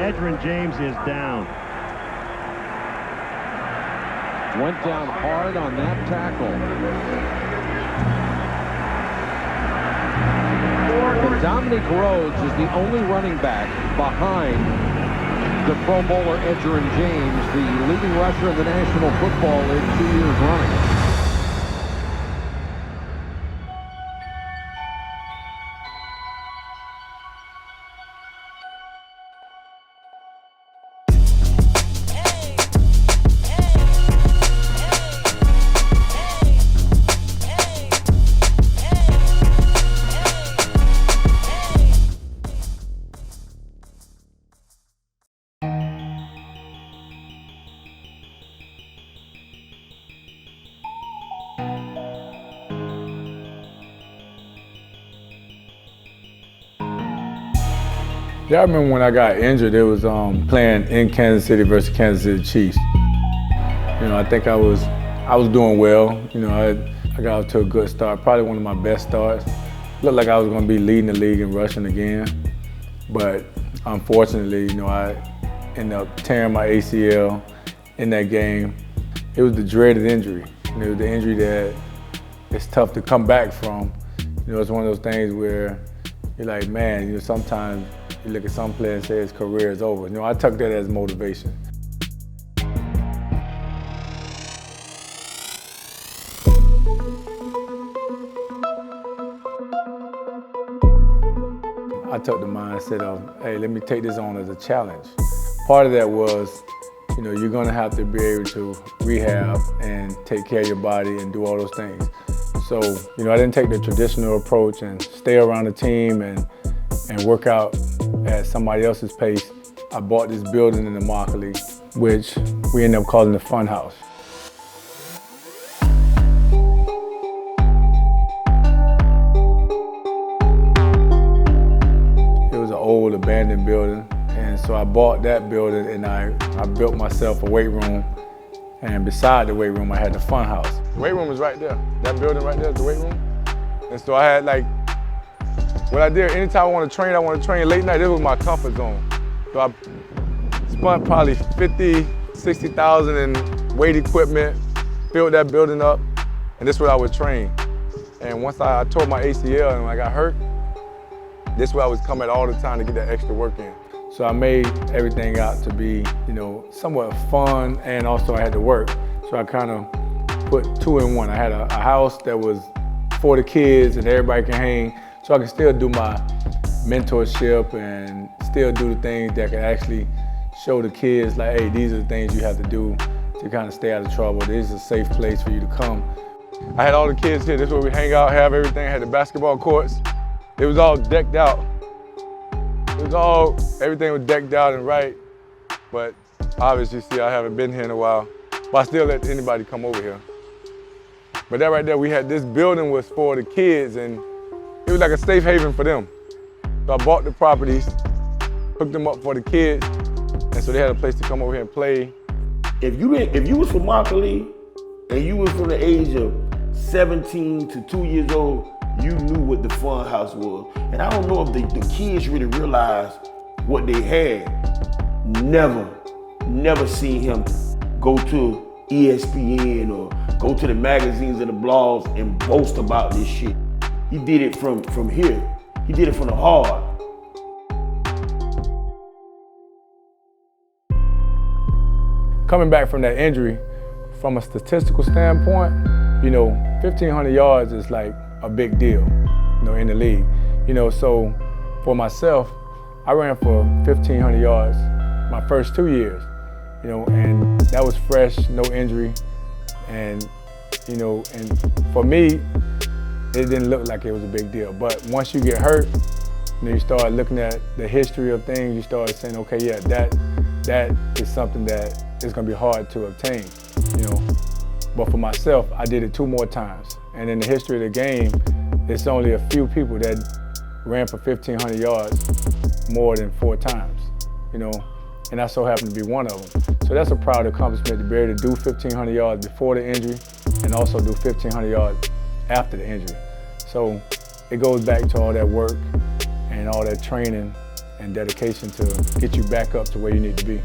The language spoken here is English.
Edgerrin James is down. Went down hard on that tackle. And Dominic Rhodes is the only running back behind the Pro Bowler Edgerrin James, the leading rusher in the National Football League 2 years running. Yeah, I remember when I got injured, it was playing in Kansas City versus Kansas City Chiefs. You know, I think I was doing well. You know, I got off to a good start, probably one of my best starts. Looked like I was going to be leading the league in rushing again, but unfortunately, you know, I ended up tearing my ACL in that game. It was the dreaded injury. You know, the injury that it's tough to come back from. You know, it's one of those things where you're like, man, you know, sometimes you look at some player and say his career is over. You know, I took that as motivation. I took the mindset of, hey, let me take this on as a challenge. Part of that was, you know, you're gonna have to be able to rehab and take care of your body and do all those things. So, you know, I didn't take the traditional approach and stay around the team and work out at somebody else's pace. I bought this building in the Immokalee, which we ended up calling the Fun House. It was an old abandoned building, and so I bought that building and I built myself a weight room, and beside the weight room I had the Fun House. The weight room is right there. That building right there is the weight room. And so I had like, what I did, anytime I want to train late night, this was my comfort zone. So I spent probably 50, 60,000 in weight equipment, filled that building up, and this is where I would train. And once I tore my ACL and when I got hurt, this is where I was coming all the time to get that extra work in. So I made everything out to be, you know, somewhat fun, and also I had to work. So I kind of put two in one. I had a house that was for the kids and everybody can hang, so I can still do my mentorship and still do the things that can actually show the kids like, hey, these are the things you have to do to kind of stay out of trouble. This is a safe place for you to come. I had all the kids here. This is where we hang out, have everything. I had the basketball courts. It was all decked out. Everything was decked out and right, but obviously, see, I haven't been here in a while, but I still let anybody come over here. But that right there, we had, this building was for the kids, and it was like a safe haven for them. So I bought the properties, hooked them up for the kids, and so they had a place to come over here and play. If you was from Immokalee and you was from the age of 17 to 2 years old, you knew what the Fun House was. And I don't know if the kids really realized what they had. Never seen him go to ESPN or go to the magazines and the blogs and boast about this shit. He did it from here. He did it from the heart. Coming back from that injury, from a statistical standpoint, you know, 1,500 yards is like a big deal, you know, in the league. You know, so for myself, I ran for 1,500 yards my first 2 years, you know, and that was fresh, no injury. And, you know, and for me, it didn't look like it was a big deal. But once you get hurt, you know, you start looking at the history of things, you start saying, okay, yeah, that is something that is gonna be hard to obtain, you know. But for myself, I did it 2 more times. And in the history of the game, it's only a few people that ran for 1,500 yards more than 4 times, you know, and I so happen to be one of them. So that's a proud accomplishment to be able to do 1,500 yards before the injury and also do 1,500 yards after the injury. So it goes back to all that work and all that training and dedication to get you back up to where you need to be.